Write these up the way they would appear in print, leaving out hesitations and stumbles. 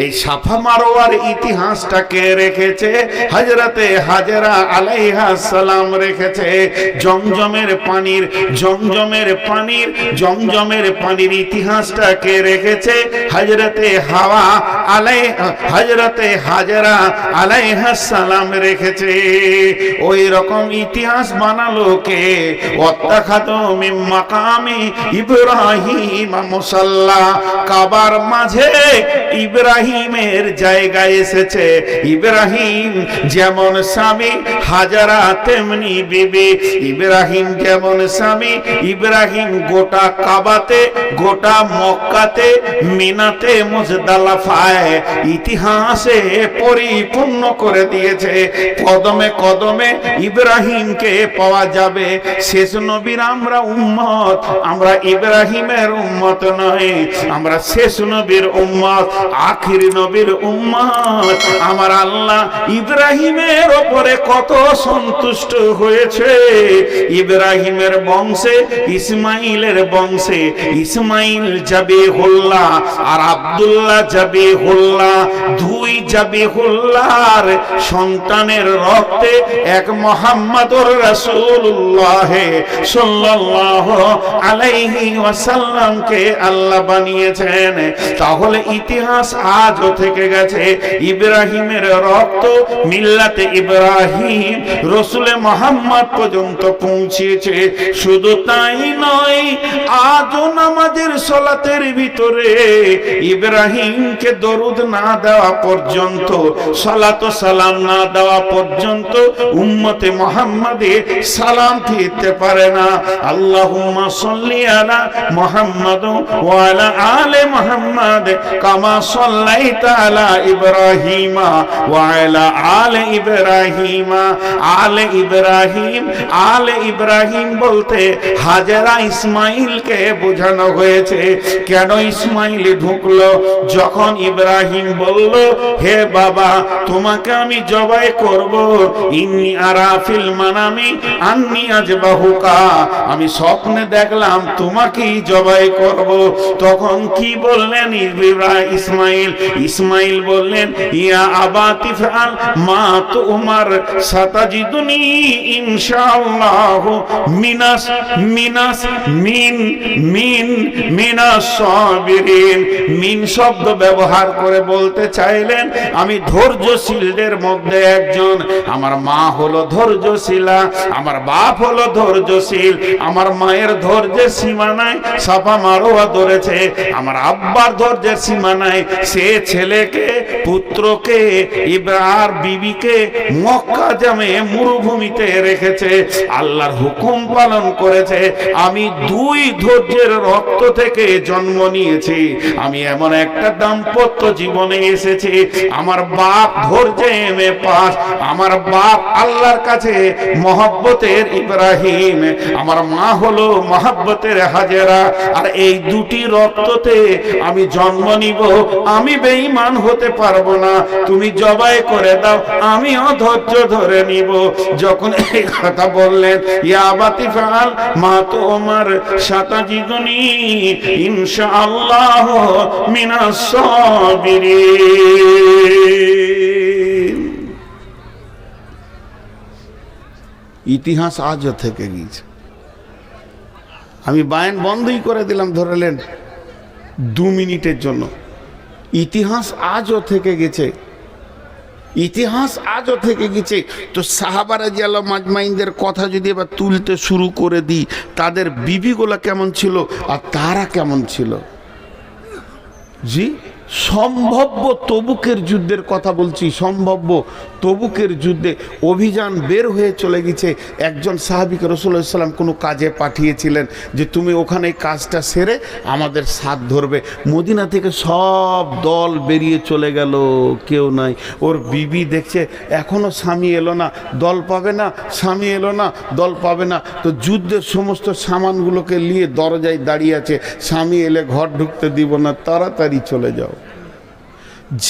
এই সাফা মারোয়ার ইতিহাসটাকে রেখেছে হযরতে হাজরা আলাইহিস সালাম রেখেছে। জমজমের পানির ইতিহাসটাকে রেখেছে হযরতে হযরতে হাজরা আলাইহিস সালাম রেখেছে। ওই রকম ইতিহাস বানালো কে? ওয়াত্তাখাযু মিন মাকামি ইব্রাহিম মুসাল্লা, কাবার মাঝে ইব্রাহিমের জায়গায় এসেছে। ইব্রাহিম যেমন স্বামী, হাজারা তেমনি বিবি। ইব্রাহিম যেমন স্বামী, ইব্রাহিম গোটা কাবাতে, গোটা মক্কাতে, মিনাতে, মুজদালিফায় ইতিহাসে পরিপূর্ণ করে দিয়েছে। কদমে কদমে ইব্রাহিমকে পাওয়া যাবে। শেষ নবীর আমরা উম্মত, আমরা ইব্রাহিমের উম্মত নয়, আমরা শেষ নবীর উম্মত, আখির নবীর উম্মত। আমার আল্লাহ ইব্রাহিমের উপরে কত সন্তুষ্ট হয়েছে। ইব্রাহিমের বংশে, ইসমাইলের বংশে, ইসমাইল জাবিহুল্লাহ আর আব্দুল্লাহ জাবিহুল্লাহ, দুই জাবিহুল্লাহর সন্তানের রক্তে এক মুহাম্মদুর রাসূলুল্লাহ সাল্লাল্লাহু আলাইহি ওয়াসাল্লামকে আল্লাহ বানিয়েছেন। তাহলে ইতিহাস আজও থেকে গেছে। ইব্রাহিমের রক্ত মিল্লাতে ইব্রাহিম রসুলে মুহাম্মদ পর্যন্ত পৌঁছেছে। শুধু তাই নয়, আজও নামাজের সালাতের ভিতরে ইব্রাহিমকে দরুদ না দেওয়া পর্যন্ত, সালাত ও সালাম না দেওয়া পর্যন্ত উম্মতে মুহাম্মাদে সালাম ফিরতে পারে না। আল্লাহুম্মা সাল্লি আলা মুহাম্মাদ ওয়া আলা আলি মুহাম্মাদ কামা সাল্লাইতা আলা ইব্রাহিমা ওয়া আলা আলি ইব্রাহিমা। আলে ইব্রাহিম বলতে হাজেরা ইসমাইলকে বোঝানো হয়েছে। কেন ইসমাইল ঢুকলো? যখন ইব্রাহিম বলল, হে বাবা, তোমাকে আমি জবাই করব, ইন্নী আরা ফিল মানামি আন্নী আযবাহুকা, আমি স্বপ্নে দেখলাম তোমাকেই জবাই করব। তখন কি বললেন ইসমাইল বললেন, ইয়া আবাতি ফাল মা তুমার সাতাজিদুনি ইনশাআল্লাহ মিনাস সাবিরিন। মিন শব্দ ব্যবহার করে বলতে চাইলেন আমি ধৈর্যশীলদের মধ্যে একজন। আমার মা হলো ধৈর্যশীলা, আমার বাপ হলো ধৈর্যশীল। আমার মায়ের ধৈর্যের সীমা নাই, সাফা মারোয়া ধরেছে। আমার আব্বার ধৈর্যের সীমা নাই, সে ছেলেকে, পুত্রকে, ইব্রাহিম বিবিকে মক্কা জামে মরুভূমিতে রেখেছে, আল্লাহর হুকুম পালন করেছে। আমি দুই ধৈর্যের রক্ত থেকে জন্ম নিয়েছি। আমি এমন একটা দাম্পত্য জীবনে এসেছি, আমার বাপ ধৈর্যে পাস, আমার বাপ আল্লাহর কাছে মহব্বতের ইব্রাহিম, আমার মা হলো মহব্বতের হাজেরা। আর এই দুটি রক্ততে আমি জন্ম নিব। আমি বেঈমান হতে পারবো না, তুমি জবাই করে দাও, আমিও ধৈর্য ধরে নিব। যখন এই কথা বললেন, ইয়া আবাতি ফাল মা তুমার সাতাজিদুনি ইনশাআল্লাহ মিনাস সাবিরিন। ইতিহাস আজও থেকে গিয়েছে। আমি বায়ান বন্ধই করে দিলাম, ধরলেন 2 মিনিটের জন্য। ইতিহাস আজও থেকে গেছে, ইতিহাস আজও থেকে গেছে। তো সাহাবা রাদিয়াল্লাহু আজমাইনদের কথা যদি এবার তুলতে শুরু করে দিই, তাদের বিবিগুলা কেমন ছিল আর তারা কেমন ছিল। জি, সম্ভাব্য তবুকের যুদ্ধের কথা বলছি, সম্ভাব্য তবুকের যুদ্ধে অভিযান বের হয়ে চলে গেছে। একজন সাহাবীকে রাসূলুল্লাহ সাল্লাল্লাহু আলাইহি ওয়াসাল্লাম কোনো কাজে পাঠিয়েছিলেন যে তুমি ওখানে কাজটা সেরে আমাদের সাথ ধরবে। মদিনা থেকে সব দল বেরিয়ে চলে গেল, কেউ নাই। ওর বিবি দেখছে এখনো স্বামী এলো না, দল পাবে না, স্বামী এলো না, দল পাবে না। তো যুদ্ধের সমস্ত সামানগুলোকে নিয়ে দরজায় দাঁড়িয়ে আছে, স্বামী এলে ঘর ঢুকতে দিব না, তাড়াতাড়ি চলে যাও।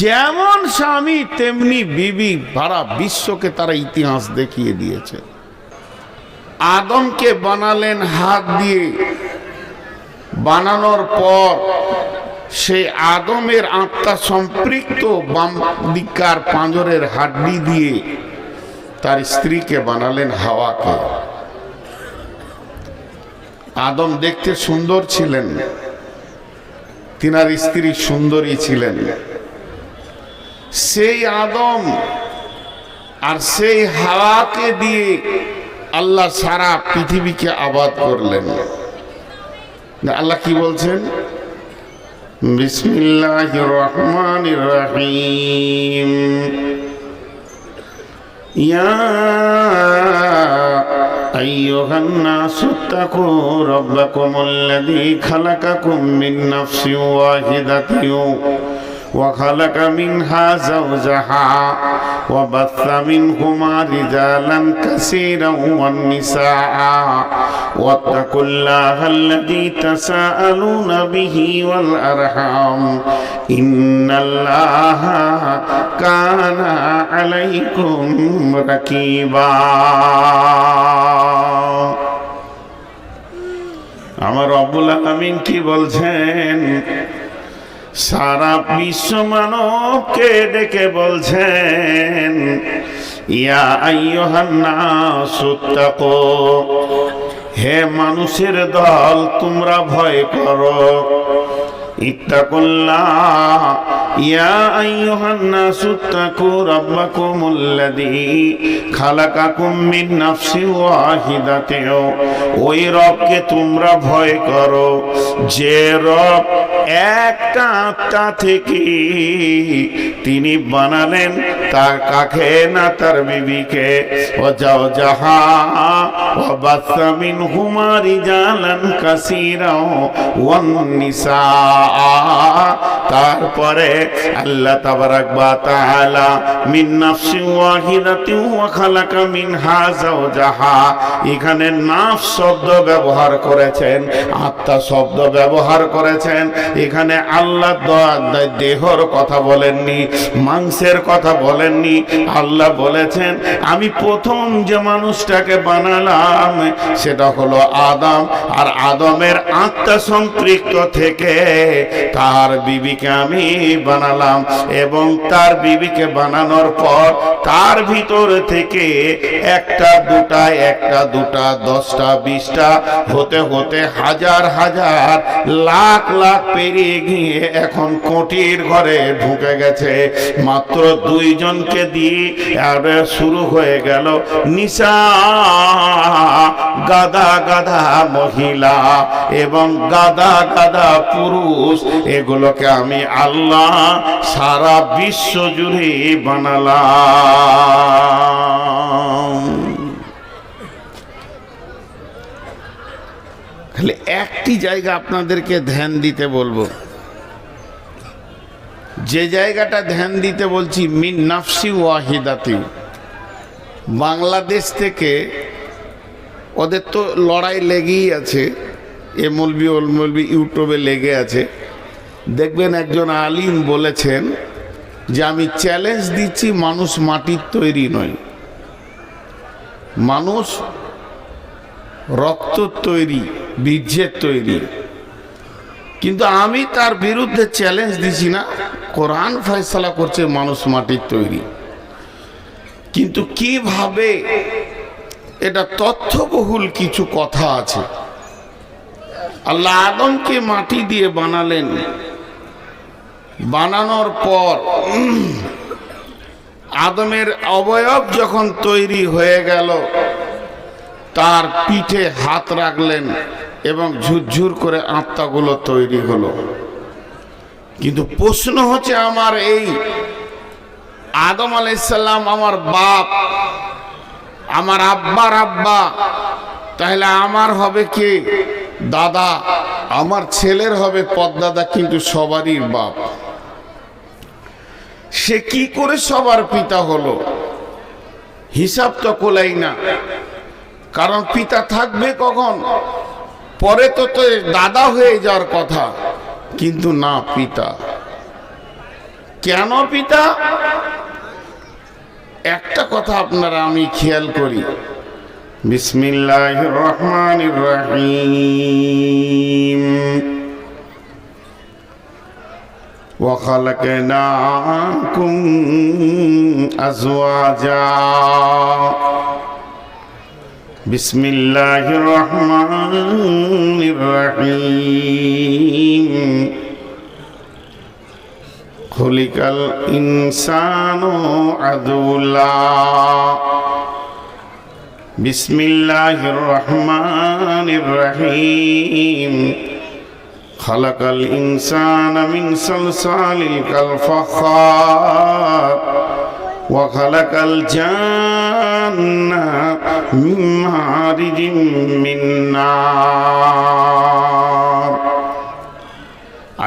যেমন স্বামী তেমনি বিবি, সারা বিশ্বকে তারা ইতিহাস দেখিয়ে দিয়েছে। আদমকে বানালেন হাত দিয়ে, বানানোর পর সেই আদমের আত্মা সম্পৃক্ত বাম দিকার পাঁজরের হাড্ডি দিয়ে তার স্ত্রীকে বানালেন হাওয়াকে। আদম দেখতে সুন্দর ছিলেন, তিনার স্ত্রী সুন্দরী ছিলেন। সেই আদম আর সেই হাওয়াকে দিয়ে আল্লাহ সারা পৃথিবীকে আবাদ করলেন। আল্লাহ কি বলছেন? বিসমিল্লাহির রহমানির রহিম। ইয়া আইয়ুহান নাসু তাকু রাব্বাকুমুল্লাযী খালাকাকুম মিন নাফসিন ওয়াহিদাতিন وخلق منها زوجها وبث منهما رجالا كثيرا والنساء واتقوا الله الذي تساءلون به والأرحام إن الله كان عليكم رقيبا। আমার রব্বুল আলামিন কি বলছেন? সারা বিশ্ব মানবকে ডেকে বলছেন, ইয়া আইয়ুহান নাসু তাকু, হে মানুষের দল তোমরা ভয় করো। ইত্তাকুল্লাহ, ইয়া আইয়ুহান নাসু তাকু রাব্বাকুমুল্লাযী খালাকাকুম মিন নাফসিন ওয়াহিদাতিন, ওই রবকে তোমরা ভয় করো যে রব একটা আত্মা থেকে তিনি বানালেন তার কাকে না তার বিবিকে। ও যাও জাহা ও বাসা মিনহুমা রিজালান কাসীরা ওয়ান নিসা। তারপরে আল্লাহ তাবারাক ওয়া তাআলা মিন নাফসিন ওয়াহিদাতিন ওয়া খালাকা মিনহা যাওজাহা, এখানে নাফস শব্দ ব্যবহার করেছেন, আত্মা শব্দ ব্যবহার করেছেন। এখানে আল্লাহ দেহর কথা বলেননি, মাংসের কথা বলেননি। আল্লাহ বলেছেন আমি প্রথম যে মানুষটাকে বানালাম সেটা হলো আদম, আর আদমের আত্মা সম্পৃক্ত থেকে তার বিবিকে আমি বানালাম। এবং তার বিবিকে বানানোর পর তার ভিতর থেকে একটা দুটা 10টা 20টা হতে হতে হাজার হাজার লাখ লাখ পেরিয়ে গিয়ে এখন কোটির ঘরে ঢুকে গেছে। মাত্র 2 জনকে দিয়ে শুরু হয়ে গেল নিসা, গাদা গাদা মহিলা এবং গাদা গাদা পুরুষ। এগুলোকে আমি আল্লাহ সারা বিশ্ব জুড়ে বানালাম। খালি একটি জায়গা আপনাদেরকে ধ্যান দিতে বলবো, যে জায়গাটা ধ্যান দিতে বলছি মিন নাফসি ওয়াহিদাতি। বাংলাদেশ থেকে ওদের তো লড়াই লেগেই আছে, এ মৌলবি ওল মৌলবি ইউটিউবে লেগে আছে। দেখবেন একজন আলিম বলেছেন যে আমি চ্যালেঞ্জ দিচ্ছি মানুষ মাটির তৈরি নয়, মানুষ রক্ত তৈরি, বীর্যের তৈরি। কিন্তু আমি তার বিরুদ্ধে চ্যালেঞ্জ দিছি না, কোরআন ফয়সালা করছে মানুষ মাটির তৈরি। কিন্তু কিভাবে, এটা তথ্যবহুল কিছু কথা আছে। আল্লাহ আদমকে মাটি দিয়ে বানালেন, বানানোর পর আদমের অবয়ব যখন তৈরি হয়ে গেল তার পিঠে হাত রাখলেন এবং ঝুরঝুর করে আত্মাগুলো তৈরি হলো। কিন্তু প্রশ্ন হচ্ছে আমার এই আদম আলাইহিস সালাম আমার বাপ, আমার আব্বার আব্বা, তাহলে আমার হবে কে? দাদা। আমার ছেলের হবে পদ্দাদা, কিন্তু সবারই বাপ। সে কি করে সবার পিতা হলো? হিসাব তো কোলাই না, কারণ পিতা থাকবে কখন? পরে তো দাদা হয়ে যাওয়ার কথা, কিন্তু না পিতা। কেন পিতা? একটা কথা আপনারা আমি খেয়াল করি, বিসমিল্লাহির রহমানির রহিম। وخلقناكم أزواجا بسم الله الرحمن الرحيم خلق الإنسان عضلا بسم الله الرحمن الرحيم خلق الإنسان من صلصال كالفخار وخلق الجن من مارج من نار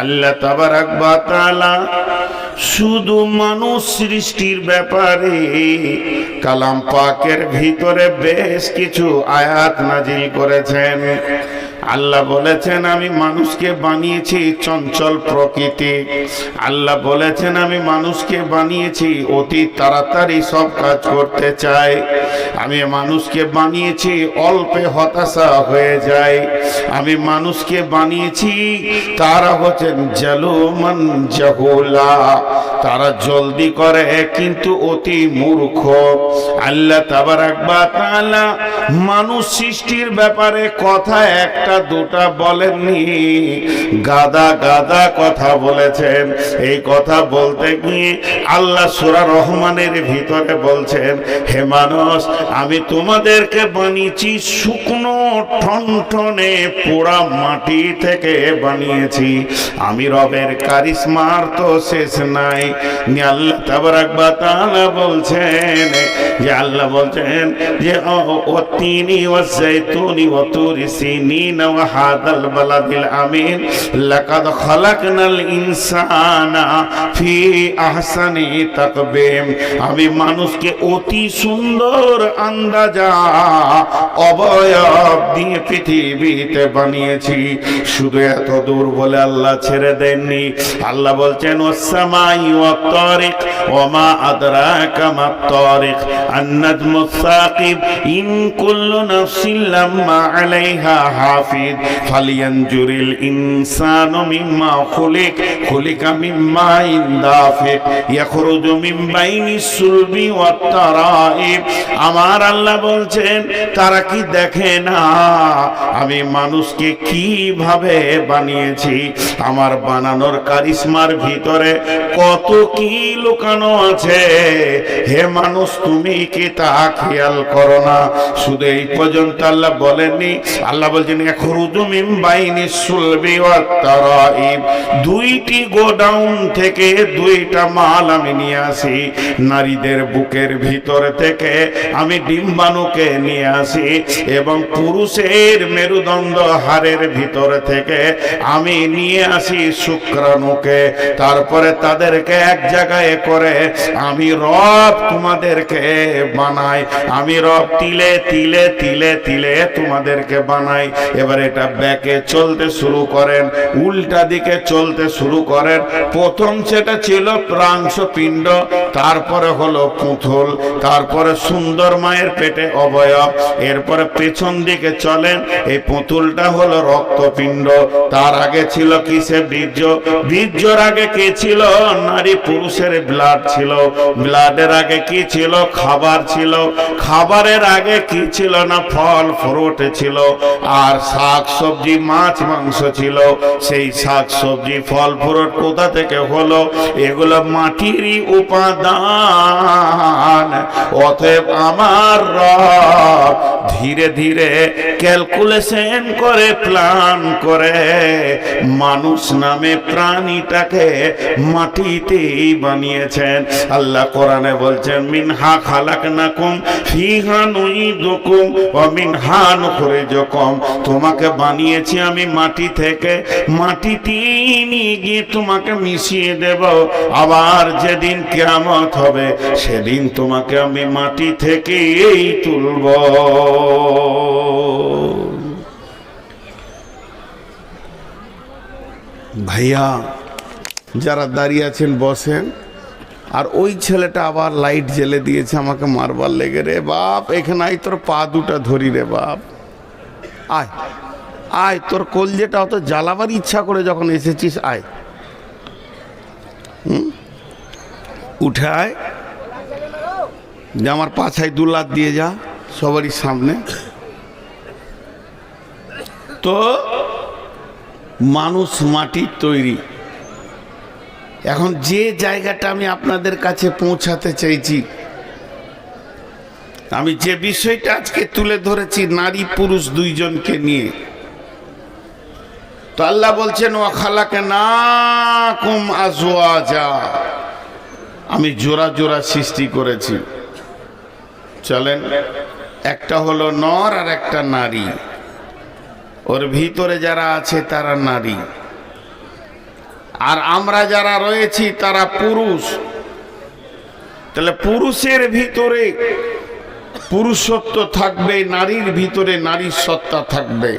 আল্লাহ তাবারাক ওয়া তাআলা শুধু মানুষ সৃষ্টির ব্যাপারে কালাম পাকের ভিতরে বেশ কিছু আয়াত নাজিল করেছেন। আল্লাহ বলেছেন আমি মানুষকে বানিয়েছি চঞ্চল প্রকৃতি। আল্লাহ বলেছেন আমি মানুষকে বানিয়েছি অতি তাড়াতাড়ি সব কাজ করতে চাই। আমি মানুষকে বানিয়েছি অল্পে হতাশা হয়ে যায়। আমি মানুষকে বানিয়েছি তারা হচ্ছেন জালুমান জাহুলা, তারা জলদি করে কিন্তু অতি মূর্খ। আল্লাহ তাবারাক ওয়া তাআলা মানুষ সৃষ্টির ব্যাপারে কথা একটা দুটা বলেননি, গাদা গাদা কথা বলেছেন। এই কথা বলতে গিয়ে আল্লাহ সূরা রহমানের ভিতরে বলছেন, হে মানুষ আমি তোমাদেরকে বানিয়েছি শুকনো ঠনঠনে পোড়া মাটি থেকে বানিয়েছি। আমি রবের কারিশমার তো শেষ নাই। আল্লাহ তাবারাক ওয়া তাআলা বলছেন যে আল্লাহ বলছেন যে ওয়াতিনি ওয়াজাইতুনি ওয়া তুরি সিনিন ওয়া হাদাল বালাদিল আমিন লাকাদ খালাকনাল ইনসানা ফি আহসানি তাকবীম। আমি মানুষকে অতি সুন্দর আন্দাজা অবয়ব দিয়ে পৃথিবীতে বানিয়েছি। শুধু এত দূর বলে আল্লাহ ছেড়ে দেননি। আল্লাহ বলছেন ওয়াস-সামাই ওয়াত-তারিক ওয়া মা আদরাকা মাত-তারিক আন-নাজমুস সাকিব ইন কুল্লু নাফসিন লাম্মা আলাইহা হাফিজ ফালিয়ানজুরিল ইনসানু মিম্মা খুলিকা মিম্মা ইনদাফিক ইয়াখরুজু মিন বাইনিস সুলবি ওয়াত-তারাইব। আমার আল্লাহ বলছেন তারা কি দেখে না আমি মানুষকে কিভাবে বানিয়েছি? আমার বানানোর কারিশমার ভিতরে কত কি লুকানো আছে। হে মানুষ তুমি কি তা খেয়াল করো না? শুধু এই পর্যন্ত আল্লাহ বলেননি। আল্লাহ বলছেন ইয়াখরুজু মিন বাইনিস সুলবি ওয়াত-তারাইব, দুইটি গোডাউন থেকে দুইটা মাল আমি নিয়ে আসি। নারীদের বুকের ভিতর থেকে আমি ডিম্বাণুকে নিয়ে আসি এবং পুরুষের মেরুদণ্ড হাড়ের ভিতর থেকে আমি নিয়ে আসি শুক্রাণুকে। তারপরে তাদেরকে এক জায়গায় করে আমি রব তোমাদেরকে বানাই। আমি রব তিলে তিলে তিলে তিলে তোমাদেরকে বানাই। এবার এটা ব্যাকে চলতে শুরু করেন, উল্টা দিকে চলতে শুরু করেন। প্রথম সেটা ছিল প্রাংশপিণ্ড, তারপরে হলো পুঁথল, তারপরে সুন্দর মায়ের পেটে অবয়ব। এরপরে পেছন দিকে চলেন, এই পুঁতুলটা হলো রক্তপিণ্ড। তার আগে ছিল কিসে? বীর্য। বীর্যর আগে কি ছিল? নারী পুরুষের ব্লাড ছিল। ব্লাডের আগে কি ছিল? খাবার ছিল। খাবারের আগে কি ছিল না? ফল ফ্রুট ছিল। আর শাক সবজি মাছ মাংস ছিল। সেই শাক সবজি ফল ফ্রুট কোথা থেকে হলো? এগুলো মাটিরই উপাদান। অতএব আমার রব ধীরে ধীরে ক্যালকুলেশন করে প্ল্যান করে মানুষ নামে প্রাণীটাকে মাটিতেই বানিয়েছেন। আল্লাহ কোরআনে বলছেন মিনহা খালাকনাকুম ফিহা নুইদুকুম ওয়া মিনহা নুখরিজুকুম। তোমাকে বানিয়েছি আমি মাটি থেকে, মাটিতেই নিয়ে গিয়ে তোমাকে মিশিয়ে দেব। আবার যেদিন কিয়ামত হবে সেদিন তোমাকে আমি মাটি থেকেই তুলব। ভাইয়া যারা দাঁড়িয়ে আছেন বসেন। আর ওই ছেলেটা আবার লাইট জ্বেলে দিয়েছে আমাকে মারবার লেগে। রে বাপ এখানে আয়, তোর পা দুটা ধরি রে বাপ, আয় আয়, তোর কলজেটা অত জ্বালাবার ইচ্ছা করে যখন এসেছিস আয়। উঠায় যে আমার পাছায় 2 লাখ দিয়ে যা সবারই সামনে। তো মানুষ মাটির তৈরি। এখন যে জায়গাটা আমি আপনাদের কাছে পৌঁছাতে চাইছি, আমি যে বিষয়টা আজকে তুলে ধরেছি নারী পুরুষ দুইজনকে নিয়ে, তো আল্লাহ বলছেন ওয়া খালাকনাকুম আজওয়াজা, আমি জোড়া জোড়া সৃষ্টি করেছি। চলেন, একটা হলো নর আর একটা নারী, ওর ভিতরে যারা আছে তারা নারী, আর আমরা যারা রয়েছি তারা পুরুষ। তাহলে পুরুষের ভিতরে পুরুষত্ব থাকবে, নারীর ভিতরে নারীর সত্তা থাকবে।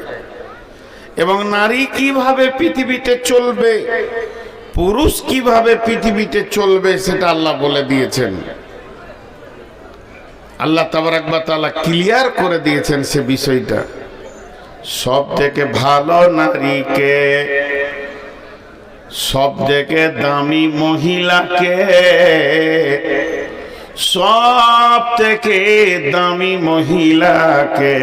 এবং নারী কিভাবে পৃথিবীতে চলবে, পুরুষ কিভাবে পৃথিবীতে চলবে, সেটা আল্লাহ বলে দিয়েছেন। আল্লাহ তাবারাক ওয়া তাআলা ক্লিয়ার করে দিয়েছেন সে বিষয়টা। সব থেকে ভালো নারীকে, সব থেকে দামি মহিলাকে, সব থেকে দামি মহিলাকে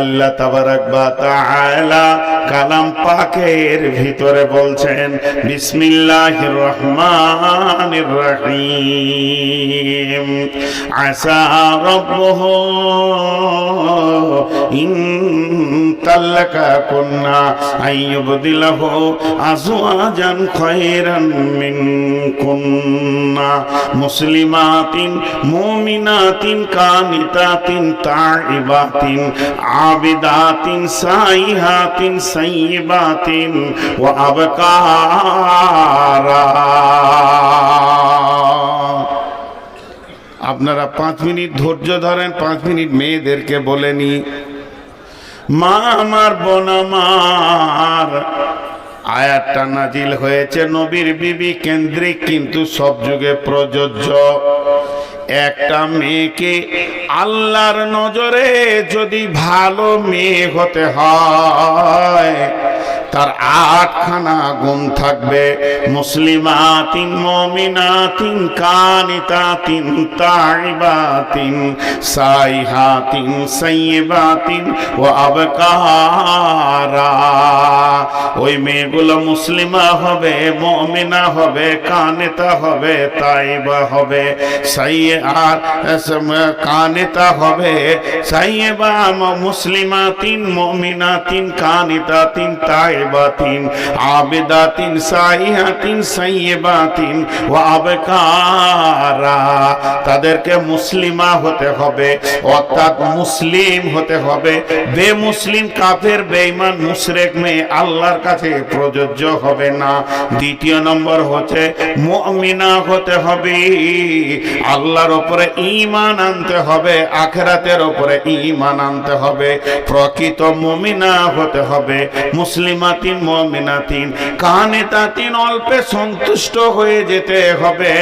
আল্লাহ তাবারাক ওয়া তাআলা কালাম পাকের ভিতরে বলছেন বিসমিল্লাহির রহমানির রহিম, আসা রাব্বুহু ইন তাল্লাকাকুন্না আইয়ুবদিলাহু আজওয়াজান খায়রান মিনকুন্না মুসলিমাতিন মুমিনাতিন কানিতাতিন তাইবাতিন আবিদাতিন সাইহাতিন সাইয়্যিবাতিন ওয়া আবকারা। আপনারা 5 মিনিট ধৈর্য ধরেন, 5 মিনিট মেয়েদেরকে বলেনি। মা আমার, বোন আমার, আয়াতটা নাজিল হয়েছে নবীর বিবি কেন্দ্রিক, কিন্তু সব যুগে প্রযোজ্য। একটা মেয়েকে আল্লাহর নজরে যদি ভালো মেয়ে হতে হয়, তার 8খানা গুণ থাকবে। মুসলিমাতিন মুমিনাতিন কানিতাতিন তাইবাতিন সাইহাতিন সাইয়্যিবাতিন ওয়া আবকারা। ওই মেয়েগুলো মুসলিমা হবে, মুমিনা হবে, কানিতা হবে, তাইবা হবে, কানিতা হবে, সাইয়্যিবা মুসলিমাতিন মুমিনাতিন কানিতাতিন তাইবাতিন আবিদাতিন সাইহাতিন সাইয়্যিবাতিন ওয়া আবকারা। তাদেরকে মুসলিমা হতে হবে, অর্থাৎ মুসলিম হতে হবে। বেমুসলিম, কাফের, বেঈমান, মুশরিক মেয়ে আল্লাহর কাছে প্রযোজ্য হবে না। দ্বিতীয় নম্বর হচ্ছে মুমিনা হতে হবে, আল্লাহর উপরে ঈমান আনতে হবে, আখিরাতের উপরে ঈমান আনতে হবে। প্রকৃত মুমিনা হতে হবে। মুসলিমাতিন মুমিনাতিন কানিতাতিন, অল্পে সন্তুষ্ট হয়ে যেতে হবে,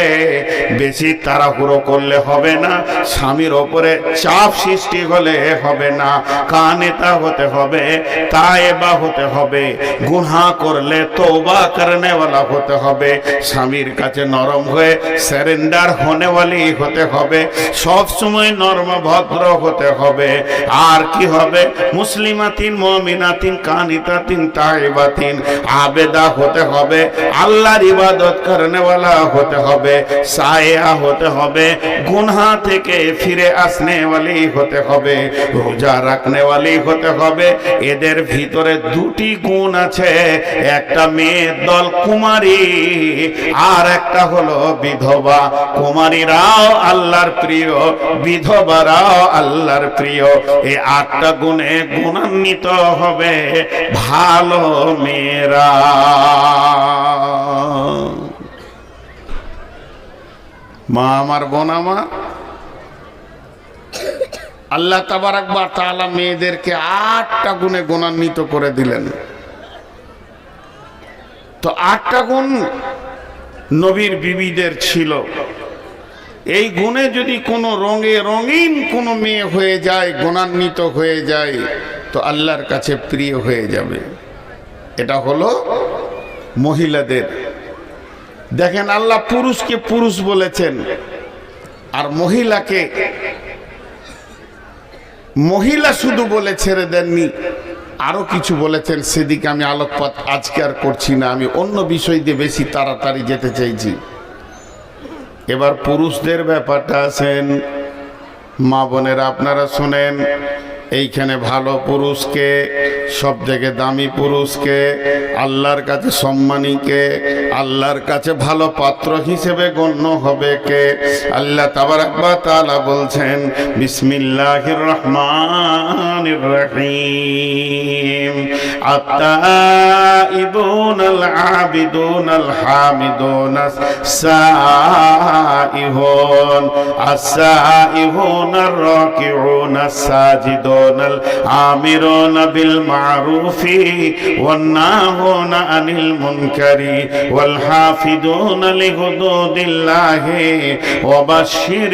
বেশি তাড়াহুড়ো করলে হবে না, স্বামীর ওপরে চাপ সৃষ্টি হলে হবে না। কানিতা হতে হবে, তায়েবা হতে হবে, গুনাহ করলে তওবা করনে वाला হতে হবে, স্বামীর কাছে নরম হয়ে সারেন্ডার होने वाली হতে হবে, সব সময় নরম ভদ্র হতে হবে। আর কি হবে? মুসলিমাতিন মুমিনাতিন কানিতাতিন তাইবাতিন আবেদা হতে হবে, আল্লাহর ইবাদত করনে वाला হতে হবে, সায়া হতে হবে, গুনাহ থেকে ফিরে আসনে वाली হতে হবে, রোজা রাখনে वाली হতে হবে। এদের ভিতরে 2টি গুণ আছে, একটা মেয়ের দল কুমারী, আর একটা হলো বিধবা। কুমারীরাও আল্লাহর প্রিয়, বিধবারাও আল্লাহর প্রিয়। এই 8টা গুণে গুণান্বিত হবে ভালো মেয়েরা। মা আমার, বোন আমার, আল্লাহ তাবারাক ওয়া তাআলা মেয়েদেরকে 8টা গুণে গুণান্বিত করে দিলেন। তো 8টা গুণ নবীর বিবিদের ছিল। এই গুণে যদি কোনো রঙিন কোনো মেয়ে হয়ে যায়, গুণান্বিত হয়ে যায়, তো আল্লাহর কাছে প্রিয় হয়ে যাবে। এটা হলো মহিলাদের। দেখেন আল্লাহ পুরুষকে পুরুষ বলেছেন আর মহিলাকে মহিলা শুধু বলে ছেড়ে দেননি, আরো কিছু বলেছেন, সেদিকে আমি আলোকপাত আজকে আর করছি না, আমি অন্য বিষয় দিয়ে বেশি তাড়াতাড়ি যেতে চাইছি। এবার পুরুষদের ব্যাপারটা আছেন, মা বোনেরা আপনারা শোনেন, এইখানে ভালো পুরুষকে, সব থেকে দামি পুরুষকে, আল্লাহর কাছে সম্মানীকে, আল্লাহর কাছে ভালো পাত্র হিসেবে গণ্য হবে কে? আল্লাহ তাবারাক ওয়া তাআলা বলছেন বিসমিল্লাহির রহমানির রহিম, আত-তাইবুনাল আবিদুনাল হামিদুনাস সাইহুন আস-সাইহুনার রাকিউনাস সাজিদুন الآمرون بالمعروف والناهون عن المنكر والحافظون لحدود الله وبشر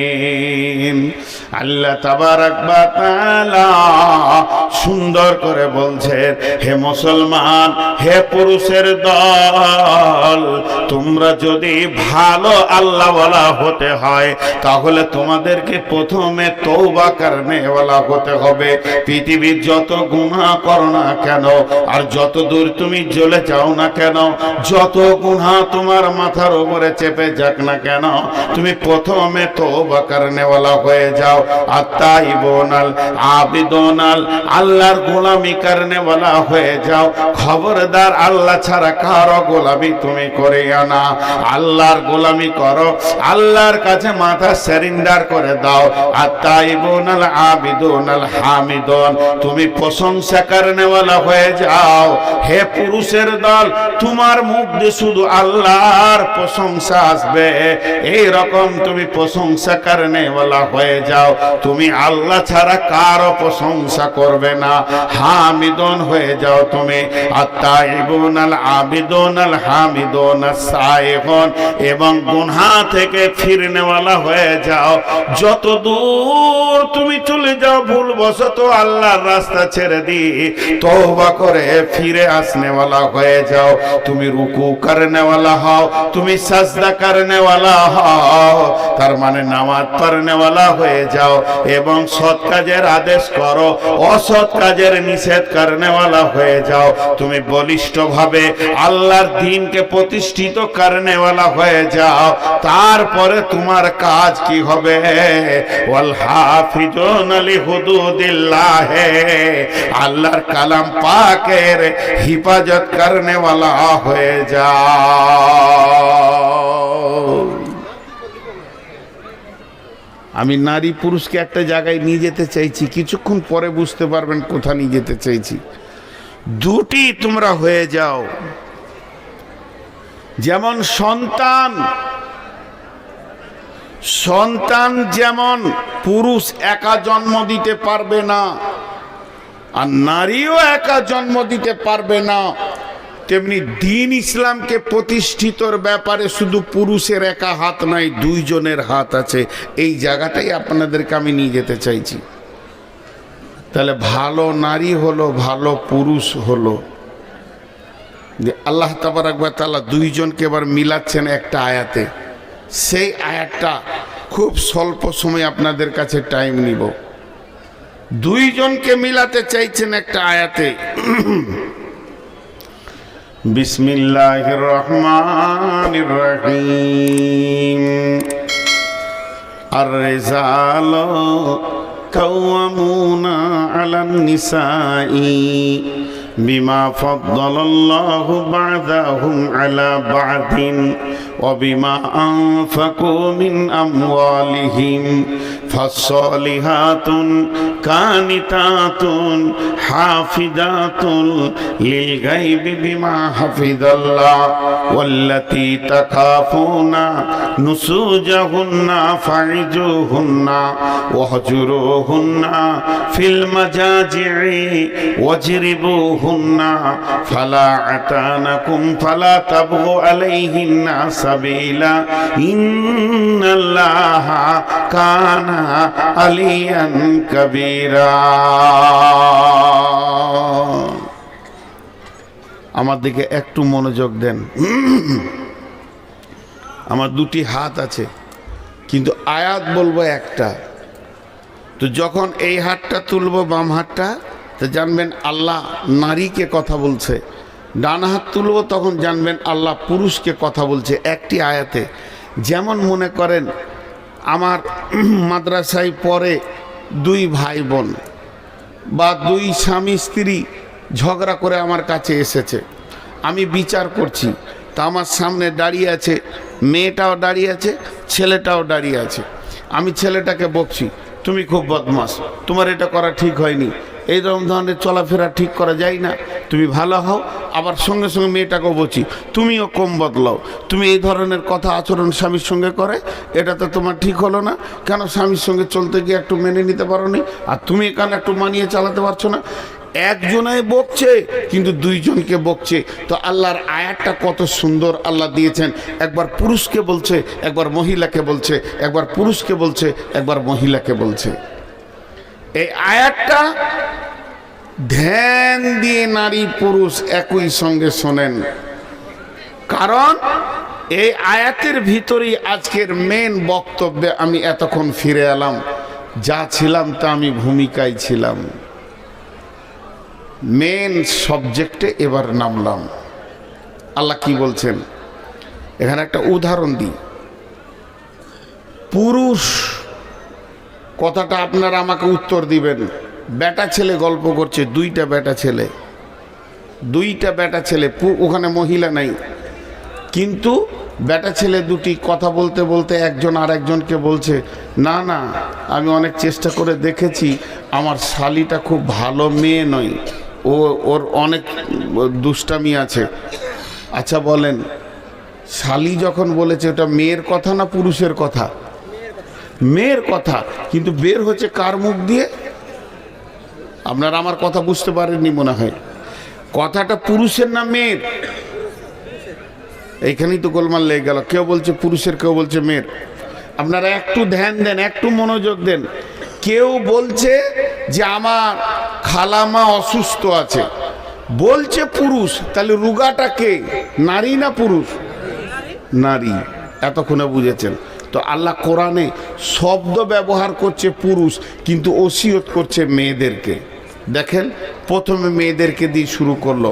المؤمنين। আল্লাহ তাবারাক ওয়া তাআলা সুন্দর করে বলছেন, হে মুসলমান, হে পুরুষের দল, তোমরা যদি ভালো আল্লাহওয়ালা হতে হয় তাহলে তোমাদেরকে প্রথমে তওবা করনেওয়ালা হতে হবে। পৃথিবীর যত গুনাহ করো না কেন, আর যত দূর তুমি জ্বলে যাও না কেন, যত গুনাহ তোমার মাথার উপরে চেপে যাক না কেন, তুমি প্রথমে তওবা করনেওয়ালা হয়ে যাও। আত-তাইবুনাল আবিদুনাল, আল্লাহর গোলামি করনেওয়ালা হয়ে যাও। খবরদার আল্লাহ ছাড়া কারো গোলামি তুমি করিও না, আল্লাহর গোলামি করো, আল্লাহর কাছে মাথা সারেন্ডার করে দাও। আত-তাইবুনাল আবিদুনাল হামিদুন, তুমি প্রশংসা করনেওয়ালা হয়ে যাও। হে পুরুষের দল, তোমার মুখ দিয়ে শুধু আল্লাহর প্রশংসা আসবে, এই রকম তুমি প্রশংসা করনেওয়ালা হয়ে যাও। তুমি আল্লাহ ছাড়া কারো প্রশংসা করবে না, হামিদুন হয়ে যাও তুমি। আত-তাইবুনাল আবিদুনাল হামিদুনাস সাইহুন, এবং গুনাহ থেকে ফিরনেওয়ালা হয়ে যাও। যত দূর তুমি চলে যাও ভুলবশত আল্লাহর রাস্তা ছেড়ে দিয়ে তওবা করে ফিরে আসনেওয়ালা হয়ে যাও। তুমি রুকু করনেওয়ালা হও, তুমি সাজদা করনেওয়ালা হও, তার মানে নামাজ পড়নেওয়ালা হয়ে যাও, এবং সৎ কাজের আদেশ করো, অসৎ কাজের নিষেধ করনেওয়ালা হয়ে যাও। তুমি বলিষ্ঠভাবে আল্লাহর দ্বীনকে প্রতিষ্ঠিত করনেওয়ালা হয়ে যাও। তারপরে তোমার কাজ কি হবে? ওয়াল হাফিজুনা লিহুদুদিল্লাহ, আল্লাহর কালাম পাকের হিফাজত করনেওয়ালা হয়ে যাও। আমি নারী পুরুষকে একটা জায়গায় নিয়ে যেতে চাইছি, কিছুক্ষণ পরে বুঝতে পারবেন কোথা নিয়ে যেতে চাইছি। দুটি তোমরা হয়ে যাও। যেমন সন্তান যেমন পুরুষ একা জন্ম দিতে পারবে না, আর নারীও একা জন্ম দিতে পারবে না, তেমনি দ্বীন ইসলামকে প্রতিষ্ঠিতর ব্যাপারে শুধু পুরুষের একা হাত নাই, দুইজনের হাত আছে। এই জায়গাটাই আপনাদেরকে আমি নিয়ে যেতে চাইছি। তাহলে ভালো নারী হলো, ভালো পুরুষ হলো, যে আল্লাহ তাবারাক ওয়া তাআলা দুইজনকে এবার মিলাচ্ছেন একটা আয়াতে। সেই আয়াতটা খুব স্বল্প সময় আপনাদের কাছে টাইম নিব। দুইজনকে মিলাতে চাইছেন একটা আয়াতে। বিসমিল্লাহির রহমানির রহিম, আর-রিজালু কাওয়ামুনা আলান নিসাই বিমা ফাদ্দালাল্লাহু বা'দাহুম আলা বা'দিন ওয়া বিমা আনফাকু মিন আমওয়ালিহিম ফাস-সালিহাতুন কানিতাতুন হাফিজাতুন লিল গায়বি বিমা হাফিজাল্লাহ ওয়াল্লাতী তাখাফুনা নুসুজাহুন্না ফা'iজুহুন্না ওয়াহজুরুহুন্না ফিল মাজাজি'i ওয়াজরিবুহুন্না ফালা আতানাকুম ফালা তাবগু আলাইহিন্না সাবিলা ইন্নাল্লাহা কানা আলিয়ান কাবীরা। আমার দিকে একটু মনোযোগ দেন। আমার দুটি হাত আছে, কিন্তু আয়াত বলবো একটা। তো যখন এই হাতটা তুলবো, বাম হাতটা, তো জানবেন আল্লাহ নারীকে কথা বলছে। ডান হাত তুলবো, তখন জানবেন আল্লাহ পুরুষকে কথা বলছে একটি আয়াতে। যেমন মনে করেন আমার মাদ্রাসায় পড়ে দুই ভাই বোন বা দুই স্বামী স্ত্রী ঝগড়া করে আমার কাছে এসেছে, আমি বিচার করছি। তা আমার সামনে দাঁড়িয়ে আছে মেয়েটাও দাঁড়িয়ে আছে, ছেলেটাও দাঁড়িয়ে আছে। আমি ছেলেটাকে বকছি, তুমি খুব বদমাস, তোমার এটা করা ঠিক হয়নি, এইরকম ধরনের চলাফেরা ঠিক করা যায় না, তুমি ভালো হও। আবার সঙ্গে সঙ্গে মেয়েটাকেও বলছি, তুমিও কম বদলাও, তুমি এই ধরনের কথা আচরণ স্বামীর সঙ্গে করে, এটা তো তোমার ঠিক হলো না। কেন স্বামীর সঙ্গে চলতে গিয়ে একটু মেনে নিতে পারো নি, আর তুমি এখানে একটু মানিয়ে চালাতে পারছো না। একজনাই বকছে, কিন্তু দুইজনকে বকছে। তো আল্লাহর আয়াতটা কত সুন্দর আল্লাহ দিয়েছেন। একবার পুরুষকে বলছে, একবার মহিলাকে বলছে, একবার পুরুষকে বলছে, একবার মহিলাকে বলছে। এই আয়াতটা ধ্যান দিয়ে নারী পুরুষ একই সঙ্গে শোনেন, কারণ এই আয়াতের ভিতরেই আজকের মেন বক্তব্যে আমি এতক্ষণ ফিরে এলাম। যা ছিলাম তা আমি ভূমিকায় ছিলাম, মেন সাবজেক্টে এবার নামলাম। আল্লাহ কি বলছেন এখানে একটা উদাহরণ দিই। পুরুষ কথাটা আপনারা আমাকে উত্তর দিবেন। বেটা ছেলে গল্প করছে, দুইটা বেটা ছেলে, ওখানে মহিলা নাই, কিন্তু বেটা ছেলে দুটি কথা বলতে বলতে একজন আর একজনকে বলছে, না না আমি অনেক চেষ্টা করে দেখেছি, আমার শালিটা খুব ভালো মেয়ে নয়, ওর অনেক দুষ্টামি আছে। আচ্ছা বলেন, শালি যখন বলেছে ওটা মেয়ের কথা না পুরুষের কথা? মেয়ের কথা, কিন্তু বের হচ্ছে কার মুখ দিয়ে? আপনারা আমার কথা বুঝতে পারেননি মনে হয়। কথাটা পুরুষের না মেয়ের? এইখানেই তো গোলমাল লেগে গেল, কেউ বলছে পুরুষের, কেউ বলছে মেয়ের। আপনারা একটু ধ্যান দেন, একটু মনোযোগ দেন। কেউ বলছে যে আমার খালামা অসুস্থ আছে, বলছে পুরুষ, তাহলে রুগাটা কে, নারী না পুরুষ? নারী। এতক্ষণে বুঝেছেন তো? আল্লাহ কোরআনে শব্দ ব্যবহার করছে পুরুষ, কিন্তু ওসিয়ত করছে মেয়েদেরকে। দেখেন প্রথমে মেয়েদেরকে দিয়ে শুরু করলো,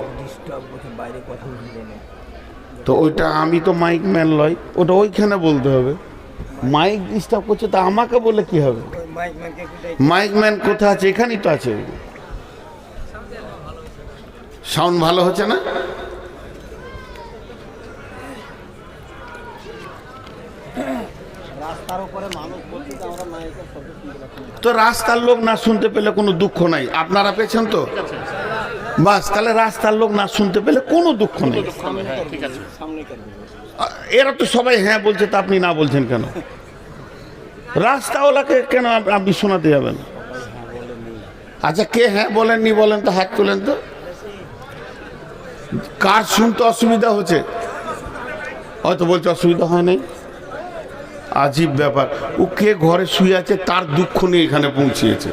তো ওইটা আমি তো মাইক ম্যান লয়, ওটা ওইখানে বলতে হবে। মাইক ডিস্টার্ব করছে, তা আমাকে বলে কি হবে? মাইক ম্যান কোথায় আছে? এখানেই তো আছে। সাউন্ড ভালো হচ্ছে না? তো রাস্তার লোক না শুনতে পেলে কোনো দুঃখ নাই, আপনারা পেয়েছেন তো বাস। তাহলে রাস্তার লোক না শুনতে পেলে কোনো দুঃখ নেই। এরা তো সবাই হ্যাঁ বলছে, তা আপনি না বলছেন কেন? রাস্তাওয়ালাকে কেন আপনি শোনাতে যাবেন? আচ্ছা কে হ্যাঁ বলেননি বলেন তো, হাত তোলেন তো। কার শুনতে অসুবিধা হচ্ছে? হয়তো বলছে অসুবিধা হয় নাই। আজীব ব্যাপার, ও কে ঘরে শুয়ে আছে তার দুঃখ নিয়ে এখানে পৌঁছিয়েছে।